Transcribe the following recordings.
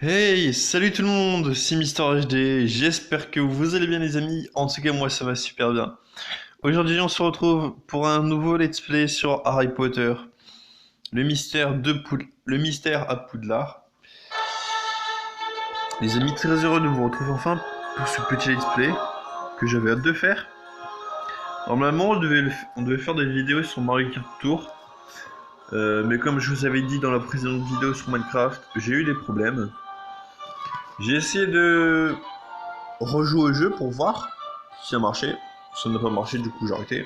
Hey, salut tout le monde, c'est Mister HD, j'espère que vous allez bien les amis, en tout cas moi ça va super bien. Aujourd'hui on se retrouve pour un nouveau let's play sur Harry Potter, le mystère à Poudlard. Les amis, très heureux de vous retrouver enfin pour ce petit let's play que j'avais hâte de faire. Normalement on devait faire des vidéos sur Mario Kart Tour, mais comme je vous avais dit dans la précédente vidéo sur Minecraft, j'ai eu des problèmes. J'ai essayé de rejouer au jeu pour voir si ça marchait. Ça n'a pas marché, du coup j'ai arrêté.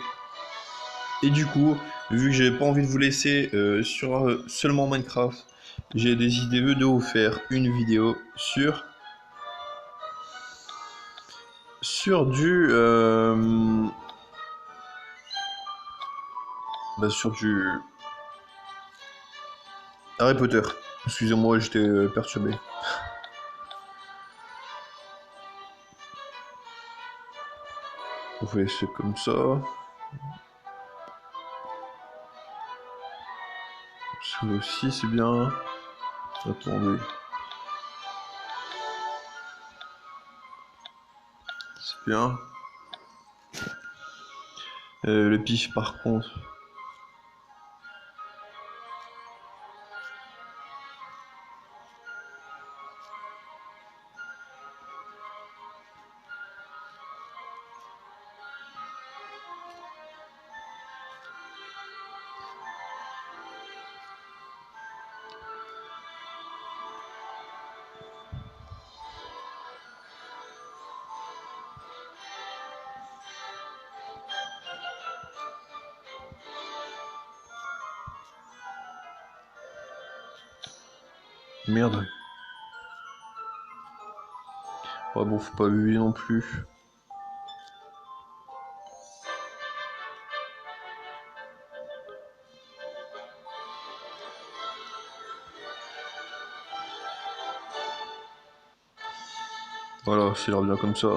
Et du coup, vu que j'avais pas envie de vous laisser sur seulement Minecraft, j'ai décidé de vous faire une vidéo sur sur du Harry Potter. Excusez-moi, j'étais perturbé. On fait laisser comme ça. Celui aussi c'est bien. Attendez. C'est bien. Le pif par contre. Merde. Ouais bon, faut pas abuser non plus. Voilà, c'est l'air bien comme ça.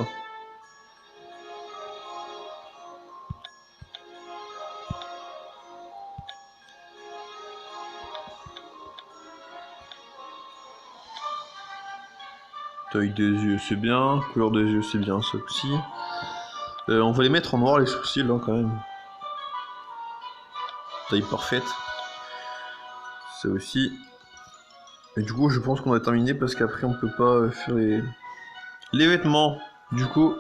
Taille des yeux, c'est bien. Couleur des yeux, c'est bien, ça aussi. On va les mettre en noir, les sourcils, là, quand même. Taille parfaite. Ça aussi. Et du coup, je pense qu'on a terminé parce qu'après, on peut pas faire les vêtements. Du coup,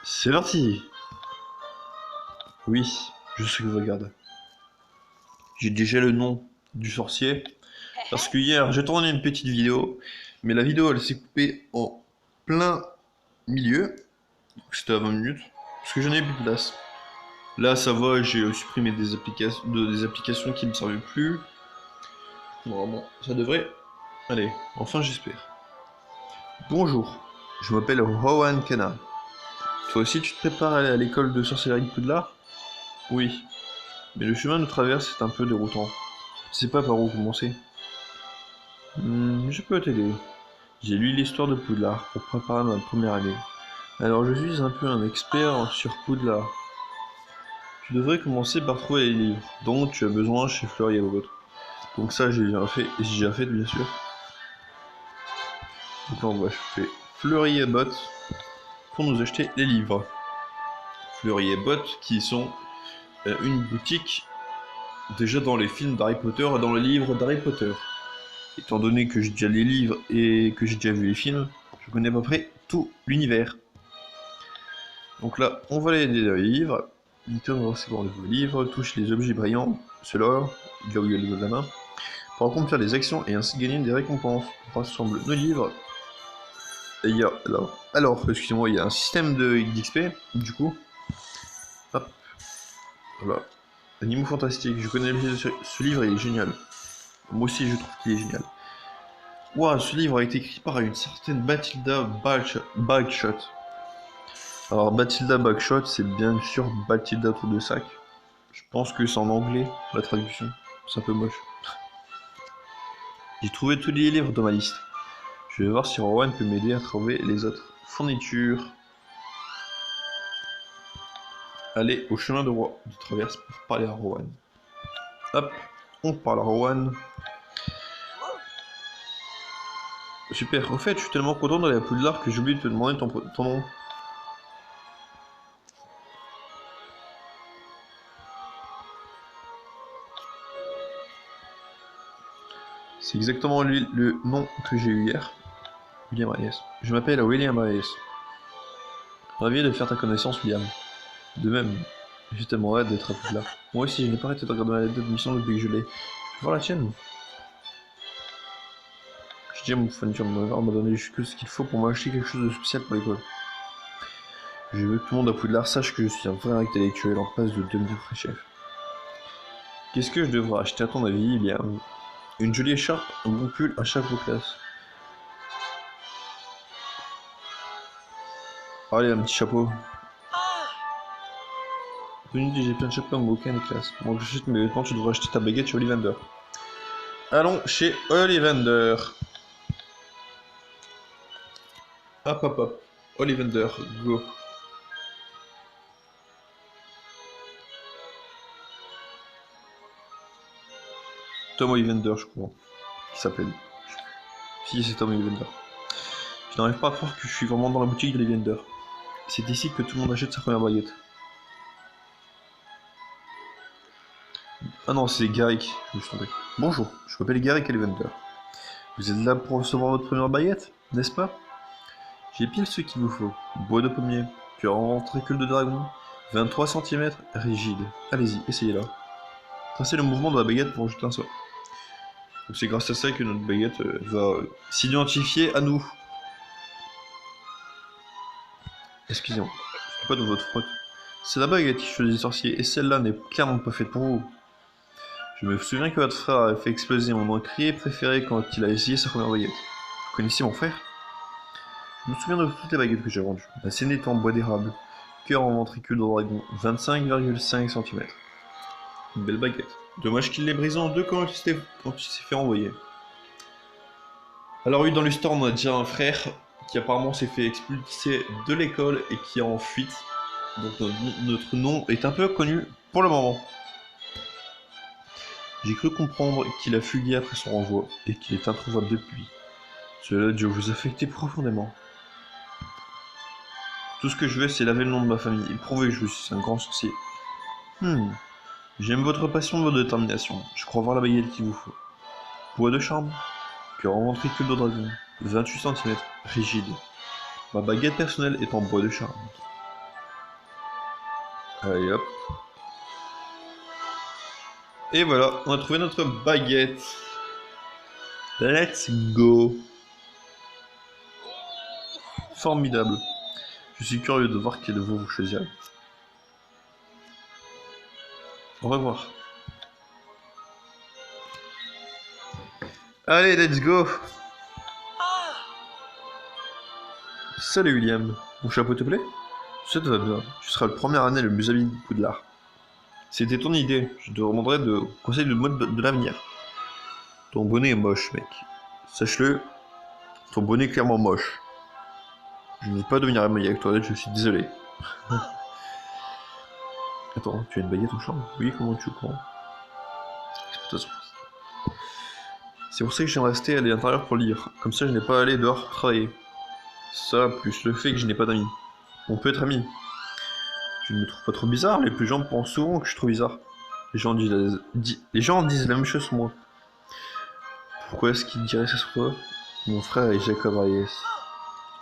c'est parti. Oui, je sais que vous regardez. J'ai déjà le nom du sorcier. Parce que hier, j'ai tourné une petite vidéo. Mais la vidéo, elle s'est coupée en plein milieu. C'était à 20 minutes. Parce que j'en ai plus de place. Là, ça va, j'ai supprimé des applications qui ne me servaient plus. Normalement, ça devrait. Allez, enfin j'espère. Bonjour, je m'appelle Rowan Kana. Toi aussi tu te prépares à aller à l'école de sorcellerie de Poudlard? Oui, mais le chemin de traverse est un peu déroutant. Je sais pas par où commencer. Je peux t'aider. J'ai lu l'histoire de Poudlard pour préparer ma première année. Alors je suis un peu un expert sur Poudlard. Tu devrais commencer par trouver les livres dont tu as besoin chez Fleury et Abbott. Donc ça j'ai déjà fait bien sûr. Donc là on va chez Fleury et Abbott pour nous acheter les livres. Fleury et Abbott qui sont une boutique déjà dans les films d'Harry Potter et dans les livres d'Harry Potter. Étant donné que j'ai déjà les livres et que j'ai déjà vu les films, je connais à peu près tout l'univers. Donc là, on va aller dans les livres. Victor va recevoir le livre, touche les objets brillants, ceux-là, là où il y a le dos de la main, pour accomplir des actions et ainsi gagner des récompenses. On rassemble nos livres. Et il y a excusez-moi, il y a un système d'XP, du coup. Hop, voilà. Animaux fantastiques, je connais ce livre, il est génial. Moi aussi, je trouve qu'il est génial. Ouah, ce livre a été écrit par une certaine Bathilda Bagshot. Alors, Bathilda Bagshot, c'est bien sûr Bathilda Tour de Sac. Je pense que c'est en anglais, la traduction. C'est un peu moche. J'ai trouvé tous les livres dans ma liste. Je vais voir si Rowan peut m'aider à trouver les autres fournitures. Allez, au chemin de traverse pour parler à Rowan. Hop, on parle à Rowan. Super. Au fait, je suis tellement content d'aller à Poudlard que j'ai oublié de te demander ton nom. C'est exactement le nom que j'ai eu hier. William Reyes. Je m'appelle William Reyes. Ravi de faire ta connaissance, William. De même, j'ai tellement hâte d'être à Poudlard. Moi aussi, je n'ai pas arrêté de regarder ma lettre d'admission depuis que je l'ai. Tu peux voir la tienne? Je dis à mon fournisseur de m'a donné juste ce qu'il faut pour m'acheter quelque chose de spécial pour l'école. Je veux que tout le monde à Poudlard sache que je suis un vrai intellectuel en passe de devenir vrai chef. Qu'est-ce que je devrais acheter à ton avis, William? Une jolie écharpe, un bon pull, un chapeau classe. Allez, un petit chapeau. J'ai plein de chapeaux, mais aucun n'est classe. Bon, j'achète mes vêtements, tu devrais acheter ta baguette chez Ollivander. Allons chez Ollivander. Hop hop hop. Ollivander, go. Tom Ollivander, je crois. Qui s'appelle. Si, c'est Tom Ollivander. Je n'arrive pas à croire que je suis vraiment dans la boutique d'Ollivander. C'est ici que tout le monde achète sa première baguette. Ah non, c'est Garrick, je me suis trompé. Bonjour, je m'appelle Garrick Ollivander. Vous êtes là pour recevoir votre première baguette, n'est-ce pas? J'ai pile ce qu'il vous faut. Bois de pommier, cœur en ventricule de dragon, 23 cm, rigide. Allez-y, essayez-la. Tracez le mouvement de la baguette pour jeter un sort. Donc c'est grâce à ça que notre baguette va s'identifier à nous. Excusez-moi, c'est pas de votre faute. C'est la baguette qui choisit les sorciers, et celle-là n'est clairement pas faite pour vous. Je me souviens que votre frère a fait exploser mon encrier préféré quand il a essayé sa première baguette. Vous connaissez mon frère? Je me souviens de toutes les baguettes que j'ai vendues. La scène est en bois d'érable, cœur en ventricule de dragon, 25,5 cm. Une belle baguette. Dommage qu'il l'ait brisée en deux quand il s'est fait envoyer. Alors oui, dans l'histoire, on a déjà un frère qui apparemment s'est fait expulser de l'école et qui est en fuite. Donc notre nom est un peu connu pour le moment. J'ai cru comprendre qu'il a fugué après son renvoi et qu'il est introuvable depuis. Cela a dû vous affecter profondément. Tout ce que je veux, c'est laver le nom de ma famille et prouver que je suis un grand sorcier. J'aime votre passion et votre détermination. Je crois voir la baguette qu'il vous faut. Bois de charme, cœur en ventricule de dragon, 28 cm, rigide. Ma baguette personnelle est en bois de charme. Allez hop. Et voilà, on a trouvé notre baguette. Let's go. Formidable. Je suis curieux de voir quel de vous choisirez. Au revoir. Allez, let's go. Salut William. Mon chapeau te plaît? Ça te va bien. Tu seras le premier année le musée de Poudlard. C'était ton idée. Je te demanderai de conseils de mode de l'avenir. Ton bonnet est moche, mec. Sache-le, ton bonnet est clairement moche. Je ne veux pas devenir ami avec toi, je suis désolé. Attends, tu as une baguette en chambre? Oui, comment tu comprends? C'est pour ça que j'aime rester à l'intérieur pour lire. Comme ça, je n'ai pas à aller dehors pour travailler. Ça, plus le fait que je n'ai pas d'amis. On peut être amis. Tu ne me trouves pas trop bizarre? Les plus gens pensent souvent que je suis trop bizarre. Les gens disent la même chose sur moi. Pourquoi est-ce qu'ils diraient ça sur toi? Mon frère est Jacob Reyes.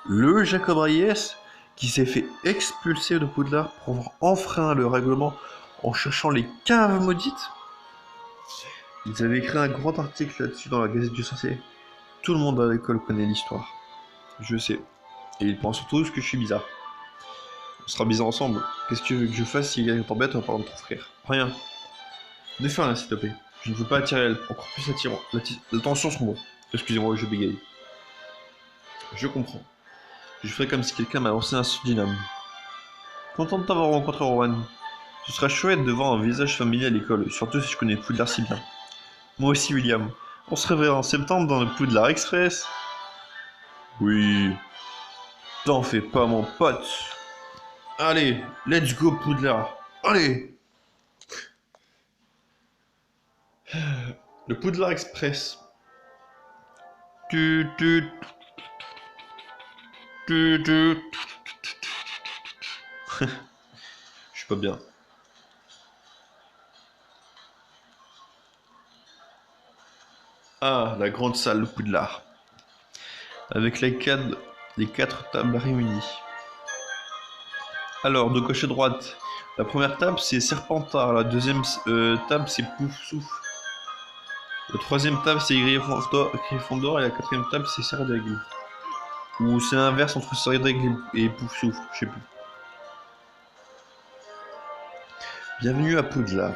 Le Jacob Reyes qui s'est fait expulser de Poudlard pour avoir enfreint le règlement en cherchant les caves maudites? Ils avaient écrit un grand article là-dessus dans la Gazette du Sorcier. Tout le monde à l'école connaît l'histoire. Je sais. Et ils pensent tous que je suis bizarre. On sera bizarre ensemble. Qu'est-ce que tu veux que je fasse si quelqu'un t'embête en parlant de ton frère? Rien. Ne fais rien s'il te plaît. Je ne veux pas attirer encore plus l'attention sur moi. Excusez-moi, je bégaye. Je comprends. Je ferai comme si quelqu'un m'a lancé un dyname. Content de t'avoir rencontré, Rowan. Ce sera chouette de voir un visage familier à l'école, surtout si je connais Poudlard si bien. Moi aussi, William. On se réveillera en septembre dans le Poudlard Express. Oui. T'en fais pas, mon pote. Allez, let's go Poudlard. Allez. Le Poudlard Express. Tu, tu, tu. Je suis pas bien. Ah, la grande salle de Poudlard. Avec les quatre tables réunies. Alors, de gauche à droite, la première table c'est Serpentard, la deuxième table c'est Poufsouffle, la troisième table c'est Gryffondor et la quatrième table c'est Serdaigle. Ou c'est l'inverse entre Serdaigle et Poufsouffle, je sais plus. Bienvenue à Poudlard.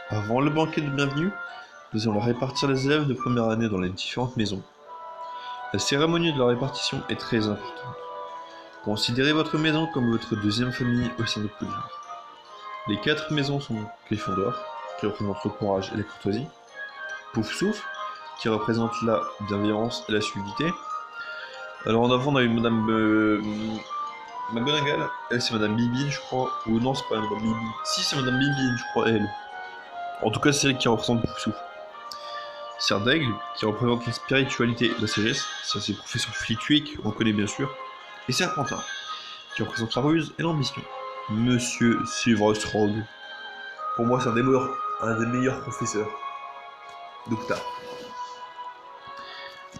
Avant le banquet de bienvenue, nous allons répartir les élèves de première année dans les différentes maisons. La cérémonie de leur répartition est très importante. Considérez votre maison comme votre deuxième famille au sein de Poudlard. Les quatre maisons sont Gryffondor, qui représente le courage et la courtoisie, Poufsouffle, qui représente la bienveillance et la solidité. Alors en avant on a eu Madame McGonagall, elle c'est Madame Bibi je crois, ou non c'est pas Madame Bibi, si c'est Madame Bibi je crois elle. En tout cas c'est elle qui représente Poufsouffle. Serdaigle, qui représente la spiritualité et la sagesse, ça c'est le professeur Flitwick, on connaît bien sûr, et Serpentard, qui représente la ruse et l'ambition. Monsieur Severus Rogue. Pour moi c'est un des meilleurs professeurs. Docta.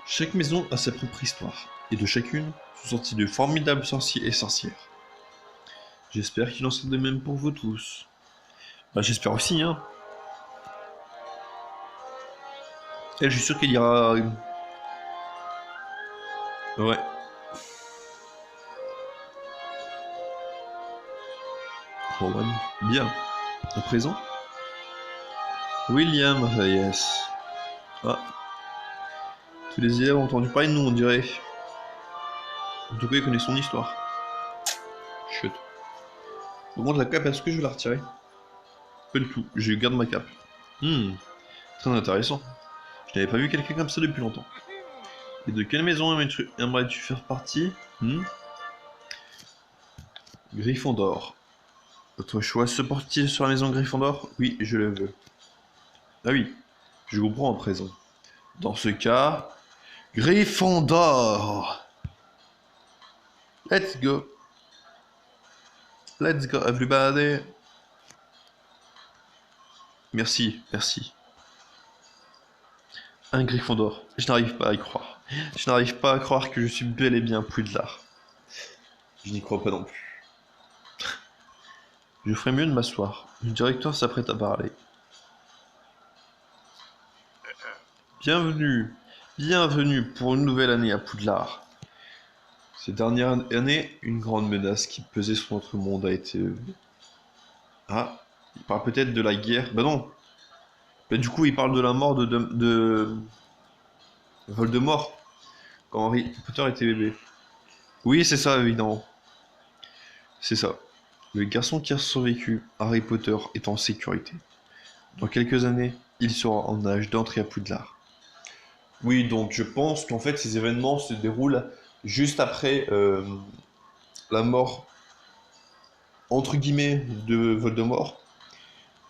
Chaque maison a sa propre histoire, et de chacune sont sortis de formidables sorciers et sorcières. J'espère qu'il en sera de même pour vous tous. Bah, j'espère aussi, hein. Et je suis sûr qu'il y aura... Ouais. Rowan. Bien. À présent William Reyes. Ah. Tous les élèves ont entendu parler de nous, on dirait. En tout cas, ils connaissent son histoire. Chut. Au moment de la cape, est-ce que je vais la retirer? Pas du tout, je garde ma cape. Très intéressant. Je n'avais pas vu quelqu'un comme ça depuis longtemps. Et de quelle maison aimerais-tu faire partie? Gryffondor. Votre choix se porte-t-il sur la maison Gryffondor? Oui, je le veux. Ah oui, je comprends à présent. Dans ce cas, Gryffondor! Let's go! Let's go, everybody! Merci, merci. Un Gryffondor. Je n'arrive pas à y croire. Je n'arrive pas à croire que je suis bel et bien Poudlard. Je n'y crois pas non plus. Je ferais mieux de m'asseoir. Le directeur s'apprête à parler. Bienvenue, bienvenue pour une nouvelle année à Poudlard. Ces dernières années, une grande menace qui pesait sur notre monde a été levée. Ah, il parle peut-être de la guerre. Bah non. Bah du coup, il parle de la mort de Voldemort quand Harry Potter était bébé. Oui, c'est ça, évidemment. C'est ça. Le garçon qui a survécu, Harry Potter, est en sécurité. Dans quelques années, il sera en âge d'entrer à Poudlard. Oui, donc je pense qu'en fait ces événements se déroulent juste après la mort, entre guillemets, de Voldemort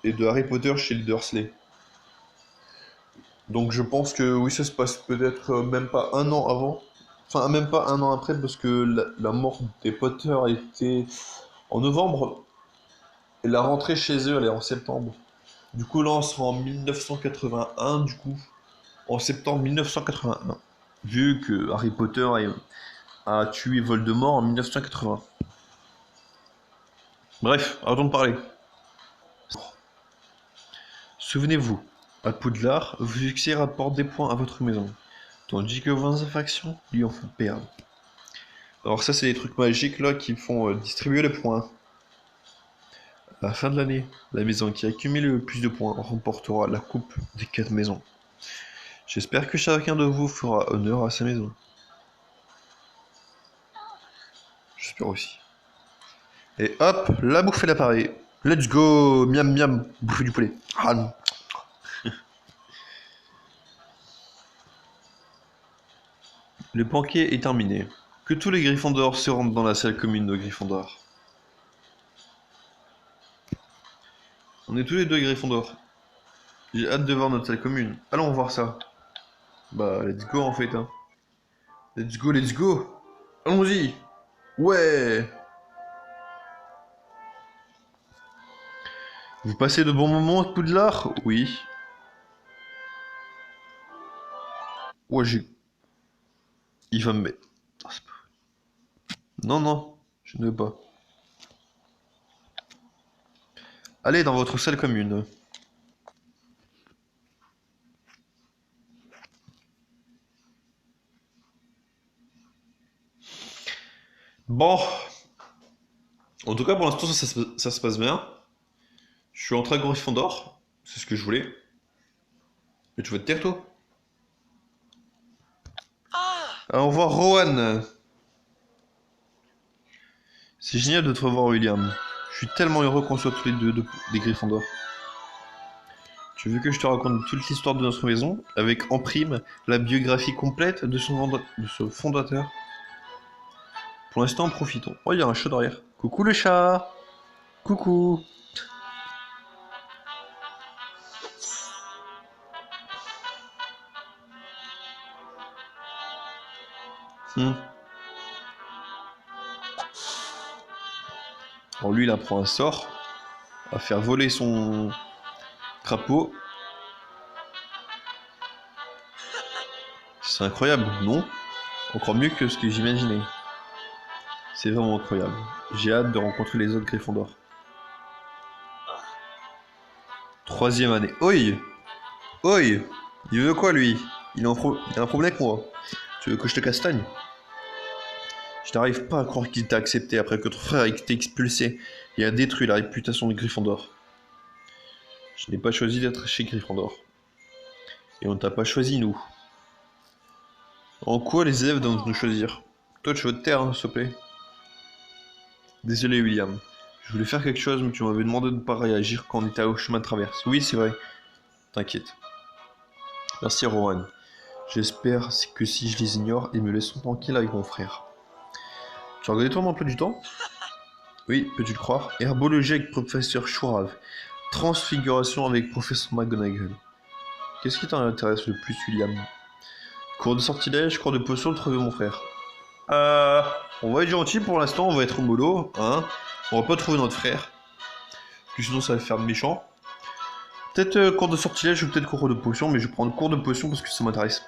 et de Harry Potter chez les Dursley. Donc je pense que oui, ça se passe peut-être même pas un an avant, enfin même pas un an après, parce que la mort des Potter était en novembre et la rentrée chez eux elle est en septembre. Du coup là on sera en 1981 du coup. En septembre 1981, vu que Harry Potter a tué Voldemort en 1980. Bref, arrêtons de parler. Souvenez-vous, à Poudlard, vos succès rapportent des points à votre maison, tandis que vos infractions lui en font perdre. Alors ça, c'est les trucs magiques là qui font distribuer les points. À la fin de l'année, la maison qui a accumulé le plus de points remportera la coupe des 4 maisons. J'espère que chacun de vous fera honneur à sa maison. J'espère aussi. Et hop, la bouffe est l'appareil. Let's go, miam miam, bouffer du poulet. Ah non. Le banquet est terminé. Que tous les Gryffondors se rendent dans la salle commune de Gryffondor. On est tous les deux Gryffondors. J'ai hâte de voir notre salle commune. Allons voir ça. Bah, let's go en fait. Hein. Let's go, let's go. Allons-y. Ouais. Vous passez de bons moments à Poudlard? Oui. Ouais, j'ai... Il va me mettre... Ah, c'est pas- Non, non, je ne veux pas. Allez dans votre salle commune. Bon. En tout cas, pour l'instant, ça se passe bien. Je suis entré à Gryffondor. C'est ce que je voulais. Mais tu vas te taire, toi? Au revoir, Rowan. C'est génial de te revoir, William. Je suis tellement heureux qu'on soit tous les deux des Gryffondors. Tu veux que je te raconte toute l'histoire de notre maison, avec en prime la biographie complète de de son fondateur? Pour l'instant, profitons. Oh, il y a un chat derrière. Coucou le chat. Coucou. Hmm. Alors lui, il apprend un sort à faire voler son crapaud. C'est incroyable, non? Encore mieux que ce que j'imaginais. C'est vraiment incroyable. J'ai hâte de rencontrer les autres Gryffondors. Troisième année. Oi! Oi! Il veut quoi, lui? Il a un problème avec moi. Tu veux que je te castagne? Je n'arrive pas à croire qu'il t'a accepté après que ton frère ait été expulsé et a détruit la réputation de Gryffondor. Je n'ai pas choisi d'être chez Gryffondor. Et on ne t'a pas choisi, nous. En quoi les élèves doivent nous choisir? Toi, tu veux te taire, hein, s'il te plaît. Désolé, William. Je voulais faire quelque chose, mais tu m'avais demandé de ne pas réagir quand on était au chemin de traverse. Oui, c'est vrai. T'inquiète. Merci, Rowan. J'espère que si je les ignore, ils me laisseront tranquille avec mon frère. Tu as regardé ton emploi du temps? Oui, peux-tu le croire? Herbologie avec professeur Chourave. Transfiguration avec professeur McGonagall. Qu'est-ce qui t'intéresse le plus, William? Cours de sortilège, cours de potion, trouver mon frère. On va être gentil pour l'instant, on va être mollo, hein. On va pas trouver notre frère. Puis sinon ça va faire méchant. Peut-être cours de sortilège ou peut-être cours de potion, mais je vais prendre cours de potion parce que ça m'intéresse.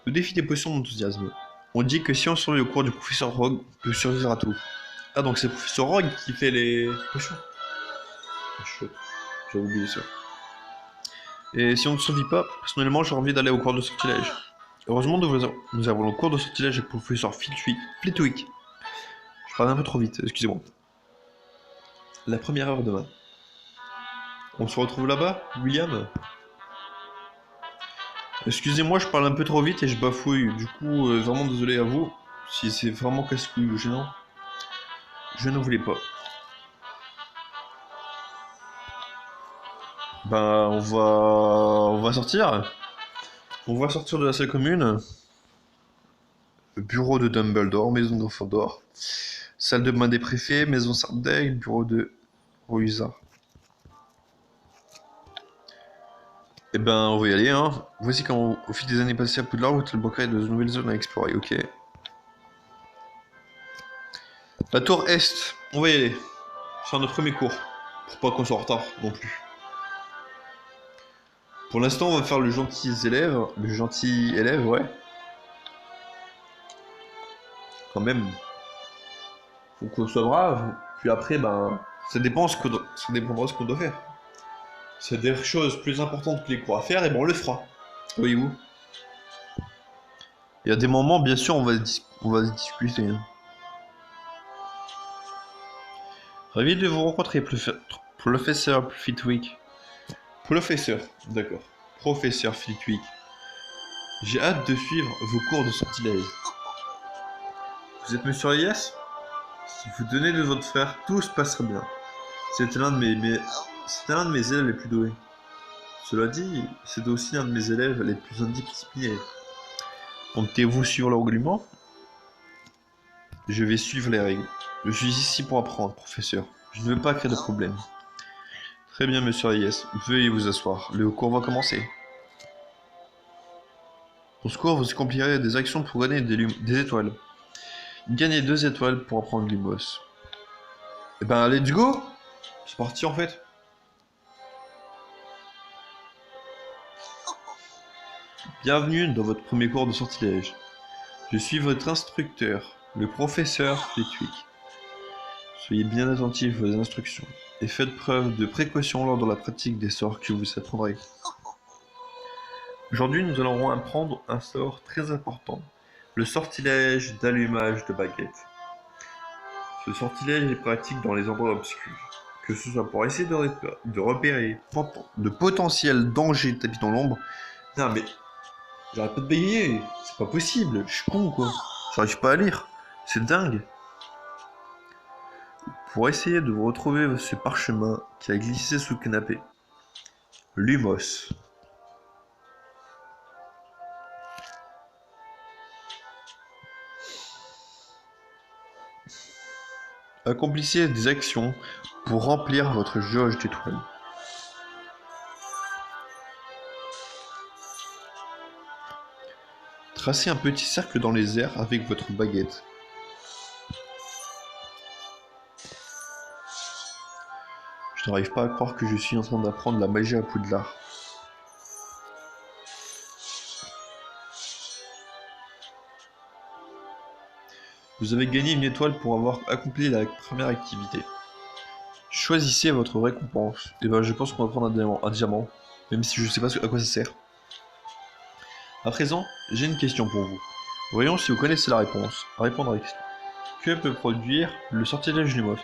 Le défi des potions m'enthousiasme. On dit que si on survit au cours du professeur Rogue, on peut survivre à tout. Ah donc c'est le professeur Rogue qui fait les potions. Ah, chouette, j'avais oublié ça. Et si on ne survit pas, personnellement j'ai envie d'aller au cours de sortilège. Heureusement nous avons le cours de sortilège avec le professeur Flitwick. Je parle un peu trop vite, excusez-moi. La première heure demain. On se retrouve là-bas, William? Excusez-moi, je parle un peu trop vite et je bafouille. Du coup, vraiment désolé à vous. Si c'est vraiment casse-couille ou gênant, je ne voulais pas. Ben, on va sortir. On va sortir de la salle commune. Bureau de Dumbledore, maison de Gryffondor. Salle de bain des préfets, maison Sardaigle, bureau de Rohuza. Eh ben, on va y aller, hein. Voici quand, au fil des années passées à Poudlard, vous débloquerez de nouvelles zones à explorer, ok. La tour Est, on va y aller. C'est notre premier cours. Pour pas qu'on soit en retard non plus. Pour l'instant, on va faire le gentil élève. Le gentil élève, ouais. Quand même. Faut qu'on soit brave. Puis après, ben, ça dépendra de ce qu'on doit faire. C'est des choses plus importantes que les cours à faire, et ben on le fera. Voyez-vous. Il y a des moments, bien sûr, on va se discuter. Hein. Ravi de vous rencontrer, professeur Flitwick. Professeur, d'accord. Professeur Flitwick. J'ai hâte de suivre vos cours de sortilège. Vous êtes Monsieur Elias? Si vous donnez de votre frère, tout se passera bien. C'était c'était l'un de mes élèves les plus doués. Cela dit, c'est aussi l'un de mes élèves les plus indisciplinés. Comptez-vous suivre le règlement? Je vais suivre les règles. Je suis ici pour apprendre, professeur. Je ne veux pas créer de problème. Très bien, monsieur Hayes. Veuillez vous asseoir. Le cours va commencer. Au secours, vous accomplirez des actions pour gagner des étoiles. Gagnez 2 étoiles pour apprendre Lumos. Eh ben, let's go! C'est parti en fait. Bienvenue dans votre premier cours de sortilège. Je suis votre instructeur, le professeur Flitwick. Soyez bien attentifs aux instructions et faites preuve de précaution lors de la pratique des sorts que vous apprendrez. Aujourd'hui, nous allons apprendre un sort très important, le sortilège d'allumage de baguette. Ce sortilège est pratique dans les endroits obscurs, que ce soit pour essayer de repérer de potentiels dangers tapis dans l'ombre. Non mais, j'arrête pas de bégayer, c'est pas possible, je suis con quoi, j'arrive pas à lire, c'est dingue. Pour essayer de vous retrouver ce parchemin qui a glissé sous le canapé. Lumos. Accomplissez des actions pour remplir votre jauge d'étoiles. Tracez un petit cercle dans les airs avec votre baguette. Je n'arrive pas à croire que je suis en train d'apprendre la magie à Poudlard. Vous avez gagné une étoile pour avoir accompli la première activité. Choisissez votre récompense. Et ben je pense qu'on va prendre un diamant, même si je sais pas à quoi ça sert. À présent, j'ai une question pour vous. Voyons si vous connaissez la réponse. À répondre à la question. Que peut produire le sortilège Lumos?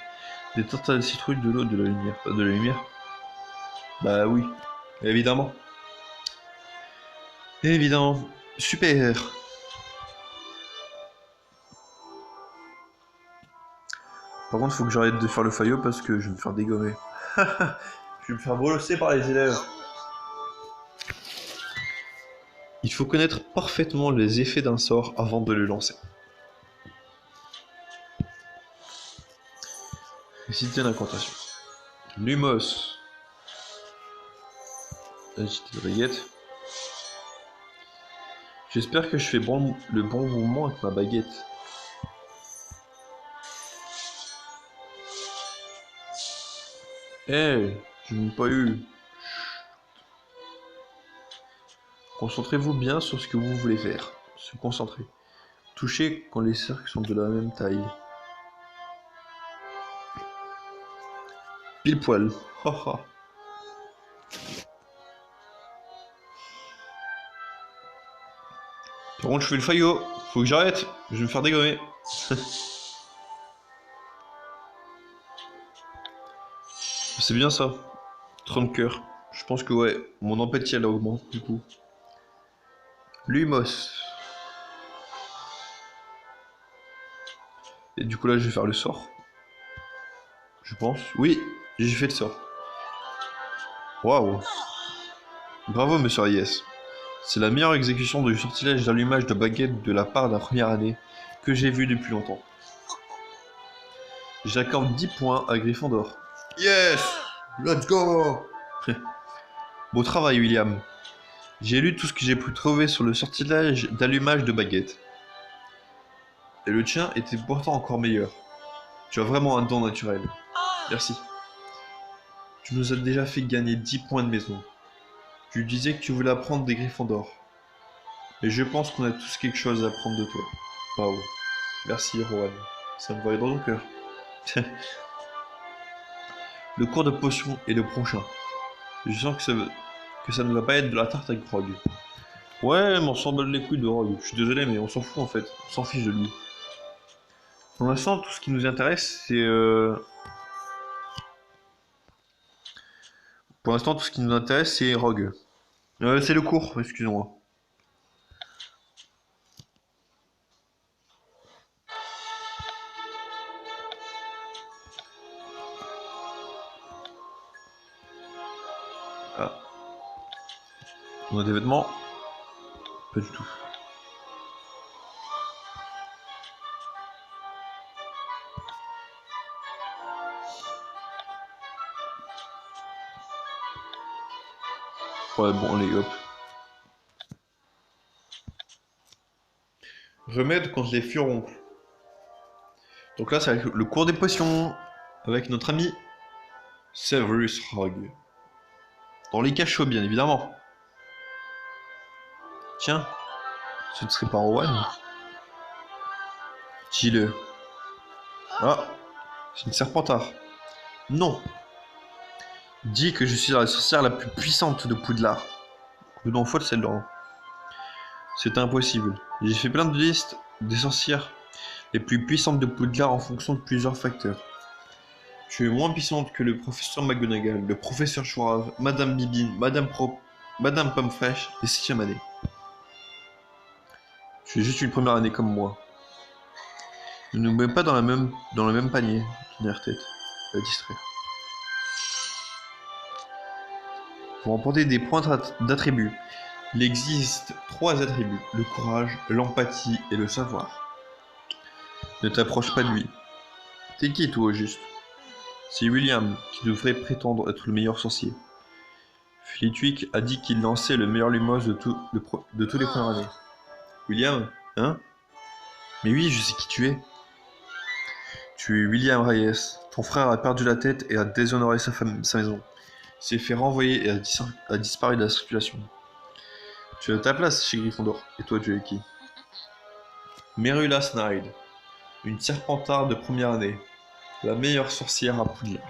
Des tartes à citrouille, de l'eau, de la lumière. De la lumière? Bah oui, évidemment. Évidemment. Super. Par contre, faut que j'arrête de faire le faillot parce que je vais me faire dégommer. Je vais me faire bolosser par les élèves. Il faut connaître parfaitement les effets d'un sort avant de le lancer. Réciter l'incantation. Lumos. Agiter de baguette. J'espère que je fais le bon mouvement avec ma baguette. Eh, je n'ai pas eu. Concentrez-vous bien sur ce que vous voulez faire. Se concentrer. Touchez quand les cercles sont de la même taille. Pile poil. Haha. Par contre, je fais le faillot. Faut que j'arrête. Je vais me faire dégommer. C'est bien ça. 30 cœurs. Je pense que ouais, mon empathie elle augmente du coup. Lumos. Et du coup là je vais faire le sort. Je pense. Oui, j'ai fait le sort. Waouh. Bravo monsieur Hayes. C'est la meilleure exécution du sortilège d'allumage de baguette de la part d'un première année que j'ai vu depuis longtemps. J'accorde 10 points à Gryffondor. Yes. Let's go. Beau travail William. J'ai lu tout ce que j'ai pu trouver sur le sortilège d'allumage de baguette. Et le tien était pourtant encore meilleur. Tu as vraiment un don naturel. Merci. Tu nous as déjà fait gagner 10 points de maison. Tu disais que tu voulais apprendre des Gryffondors. Et je pense qu'on a tous quelque chose à apprendre de toi. Waouh. Merci Rowan. Ça me va dans ton cœur. Le cours de potion est le prochain. Je sens que ça ne va pas être de la tarte avec Rogue. Ouais, mais on s'en bat les couilles de Rogue. Je suis désolé, mais on s'en fout en fait. On s'en fiche de lui. Pour l'instant, tout ce qui nous intéresse, c'est... Pour l'instant, tout ce qui nous intéresse, c'est Rogue. C'est le cours, excusez-moi. Ah. On a des vêtements? Pas du tout. Ouais, bon, allez, hop. Remède contre les furoncles. Donc là, c'est le cours des potions avec notre ami Severus Rogue. Dans les cachots, bien évidemment. Tiens, ce ne serait pas Rowan? Dis-le. Ah, c'est une serpentard. Non. Dis que je suis la sorcière la plus puissante de Poudlard. Non, folle celle-là. Hein. C'est impossible. J'ai fait plein de listes des sorcières les plus puissantes de Poudlard en fonction de plusieurs facteurs. Tu es moins puissante que le professeur McGonagall, le professeur Chourave, Madame Bibine, Madame Pomme Fraîche et 6ème année. Tu es juste une première année comme moi. Ne nous mets pas dans le même panier, tenir tête. Va distraire. Pour remporter des points d'attributs, il existe 3 attributs, le courage, l'empathie et le savoir. Ne t'approche pas de lui. T'es qui toi au juste? C'est William qui devrait prétendre être le meilleur sorcier. Flitwick a dit qu'il lançait le meilleur Lumos de tous les premières années. William? Hein? Mais oui, je sais qui tu es. Tu es William Reyes. Ton frère a perdu la tête et a déshonoré sa maison. Il s'est fait renvoyer et a disparu de la circulation. Tu as ta place chez Gryffondor. Et toi, tu es qui? Merula Snyde. Une serpentarde de première année. La meilleure sorcière à Poudlard.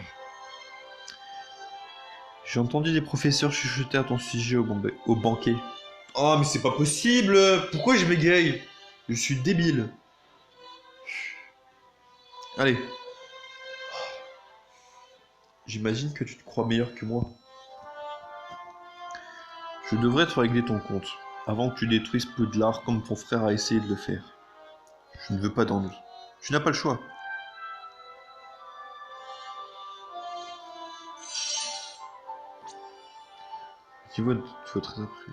J'ai entendu des professeurs chuchoter à ton sujet au banquet. Oh, mais c'est pas possible! Pourquoi je m'égaye? Je suis débile. Allez. J'imagine que tu te crois meilleur que moi. Je devrais te régler ton compte, avant que tu détruises Poudlard comme ton frère a essayé de le faire. Je ne veux pas d'ennui. Tu n'as pas le choix. Tu vois très appris.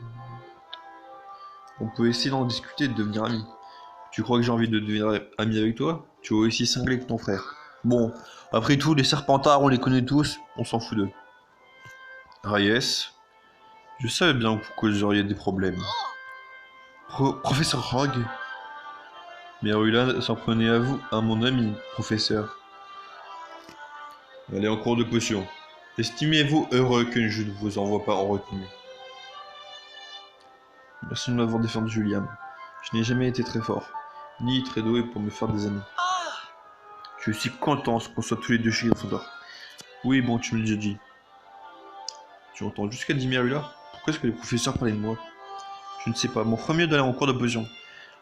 On peut essayer d'en discuter et de devenir amis. Tu crois que j'ai envie de devenir ami avec toi? Tu es aussi cinglé que ton frère. Bon, après tout, les Serpentards, on les connaît tous, on s'en fout d'eux. Reyes, je savais bien que vous auriez des problèmes. Professeur Rogue? Mais Rula s'en prenait à vous, à mon ami, professeur. Allez en cours de potion. Estimez-vous heureux que je ne vous envoie pas en retenue. Merci de m'avoir défendu, Julian. Je n'ai jamais été très fort, ni très doué pour me faire des amis. Je suis content qu'on soit tous les deux chez Gryffondor. Oui, bon, tu me l'as déjà dit. Tu entends jusqu'à Merula? Pourquoi est-ce que les professeurs parlaient de moi? Je ne sais pas, mon premier d'aller en cours de potion.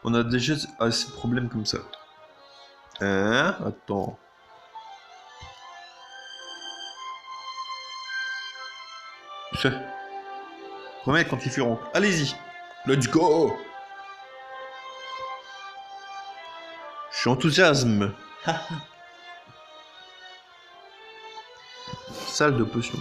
On a déjà assez de problèmes comme ça. Hein? Attends. Remets quand ils feront. Allez-y. Let's go. Je suis enthousiasme. Salle de potion.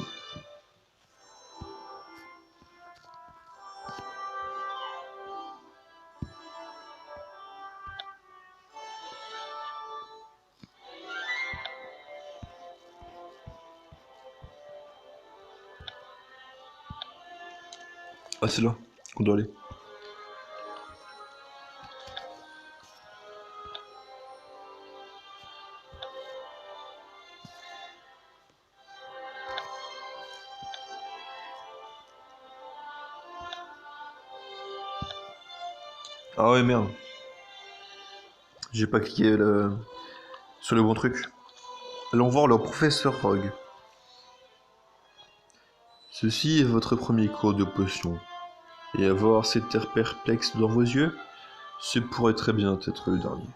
Ah, c'est là qu'on doit aller. Ah ouais, merde. J'ai pas cliqué sur le bon truc. Allons voir le professeur Rogue. Ceci est votre premier cours de potion. Et avoir cet air perplexe dans vos yeux, ce pourrait très bien être le dernier.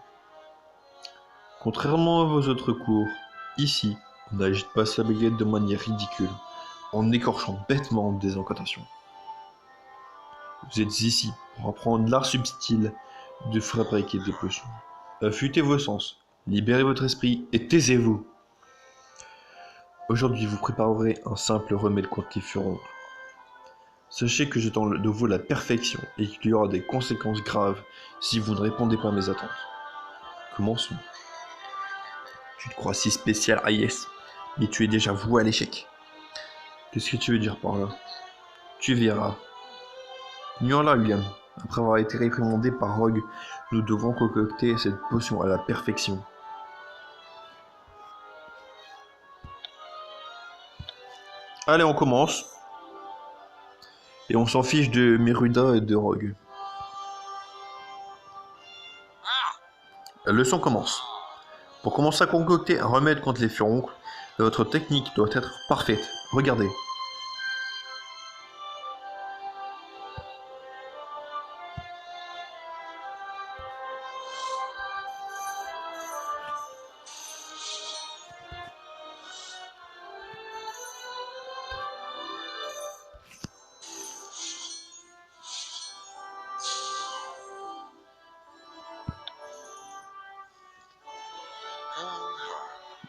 Contrairement à vos autres cours, ici, on n'agite pas sa baguette de manière ridicule, en écorchant bêtement des incantations. Vous êtes ici pour apprendre l'art subtil de fabriquer des potions. Affûtez vos sens, libérez votre esprit et taisez-vous. Aujourd'hui, vous préparerez un simple remède contre les furoncles. Sachez que j'attends de vous la perfection et qu'il y aura des conséquences graves si vous ne répondez pas à mes attentes. Commençons. Tu te crois si spécial, Reyes, mais tu es déjà voué à l'échec. Qu'est-ce que tu veux dire par là? Tu verras. Ignore-la, William. Après avoir été réprimandé par Rogue, nous devons concocter cette potion à la perfection. Allez, on commence. Et on s'en fiche de Meruda et de Rogue. La leçon commence. Pour commencer à concocter un remède contre les furoncles, votre technique doit être parfaite. Regardez.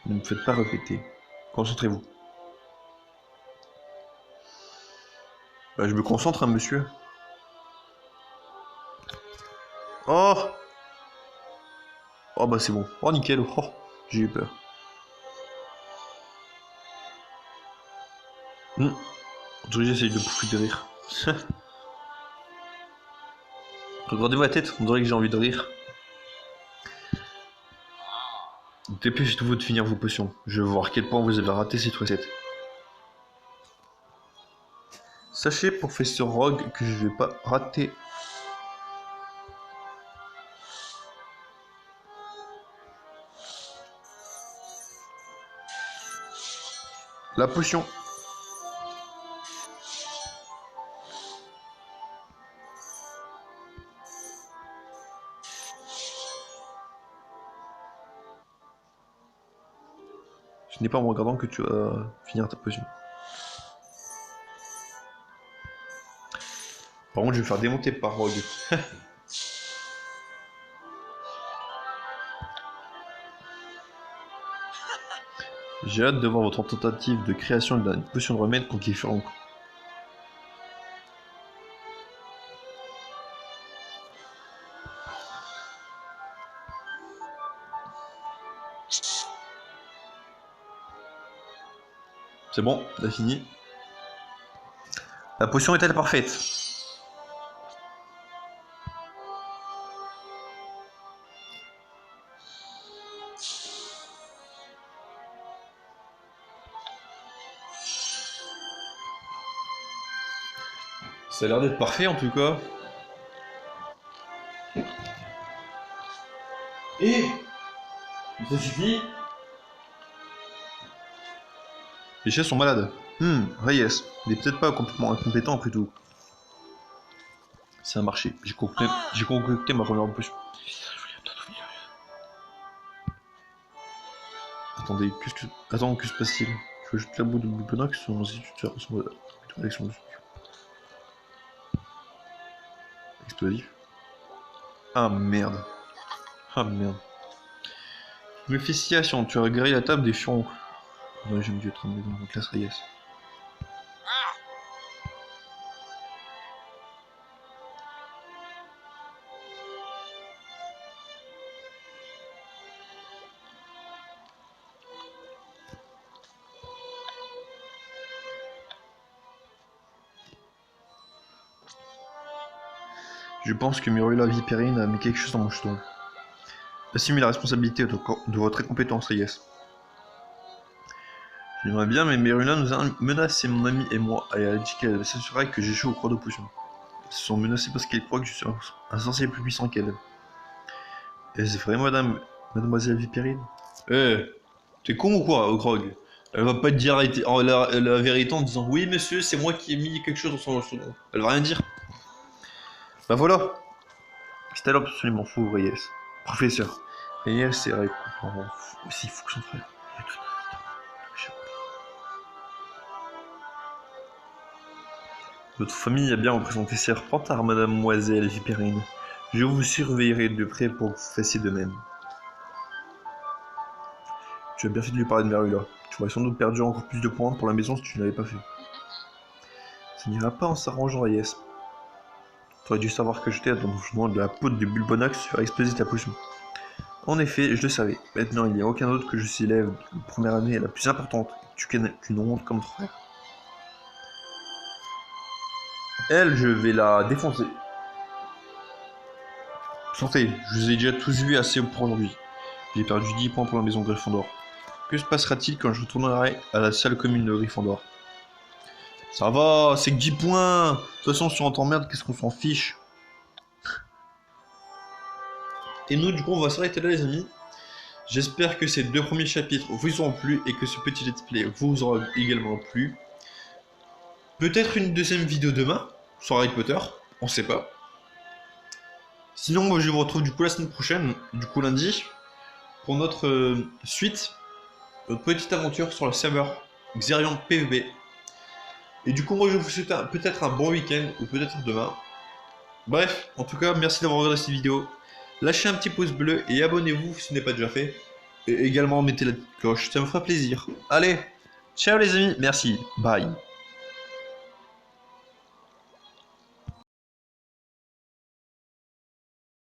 Ne me faites pas répéter. Concentrez-vous. Bah, je me concentre, hein, monsieur. Oh! Oh, bah c'est bon. Oh, nickel. Oh, j'ai eu peur. En tout cas, j'essaye de pouffer de rire. Regardez ma tête, on dirait que j'ai envie de rire. Dépêchez-vous de finir vos potions. Je veux voir à quel point vous avez raté cette recette. Sachez, professeur Rogue, que je vais pas rater. La potion. Ce n'est pas en me regardant que tu vas finir ta potion. Par contre, je vais me faire démonter par Rogue. J'ai hâte de voir votre tentative de création d'une potion de remède contre les furoncles. C'est bon, on a fini. La potion est-elle parfaite? Ça a l'air d'être parfait en tout cas. Et ça suffit. Les chats sont malades. Reyes, il est peut-être pas complètement incompétent après tout. C'est un marché. J'ai concocté ma première potion. Attendez, Attends, que se passe-t-il? Je veux juste la boue de Bubonox sur mon instituteur, son action explosif. Ah merde. Ah merde. Méphistiation, tu as grillé la table des furoncles. Ouais, j'ai dû être emmené dans la classe Reyes. Je pense que Mirula Vipérine a mis quelque chose dans mon jeton. Assumez la responsabilité de votre incompétence, Reyes. J'aimerais bien, mais Mirula nous a menacé, mon ami et moi, et elle a dit qu'elle s'assurerait que j'échoue au cours de potion. Ils se sont menacés parce qu'elle croit que je suis un sorcier plus puissant qu'elle. Est-ce vrai, mademoiselle Vipérine? T'es con ou quoi, Grog? Elle va pas te dire la vérité en disant oui, monsieur, c'est moi qui ai mis quelque chose dans son jeton. Elle va rien dire. Bah voilà. C'est alors absolument fou, Reyes. Professeur. Reyes est aussi fou que son frère. Votre famille a bien représenté Serpentard, mademoiselle Vipérine. Je vous surveillerai de près pour que vous fassiez de même. Tu as bien fait de lui parler de Merula. Tu aurais sans doute perdu encore plus de points pour la maison si tu ne l'avais pas fait. Ça n'ira pas en s'arrangeant, Reyes. Tu aurais dû savoir que j'étais dans de la poudre de Bulbonax sur exploser ta potion. En effet, je le savais. Maintenant, il n'y a aucun autre que je s'élève. La première année est la plus importante. Tu qu'une honte comme frère. Elle, je vais la défoncer. Santé, je vous ai déjà tous vus assez pour aujourd'hui. J'ai perdu 10 points pour la maison Gryffondor. Que se passera-t-il quand je retournerai à la salle commune de Gryffondor? Ça va, c'est que 10 points. De toute façon, si on t'emmerde, qu'est-ce qu'on s'en fiche? Et nous, du coup, on va s'arrêter là, les amis. J'espère que ces 2 premiers chapitres vous auront plu et que ce petit let's play vous aura également plu. Peut-être une deuxième vidéo demain sur Harry Potter, on sait pas. Sinon, moi, je vous retrouve du coup la semaine prochaine, du coup lundi, pour notre suite, notre petite aventure sur le serveur Xerion PvP. Et du coup, moi, je vous souhaite peut-être un bon week-end ou peut-être demain. Bref, en tout cas, merci d'avoir regardé cette vidéo. Lâchez un petit pouce bleu et abonnez-vous si ce n'est pas déjà fait. Et également, mettez la petite cloche, ça me fera plaisir. Allez, ciao les amis, merci, bye.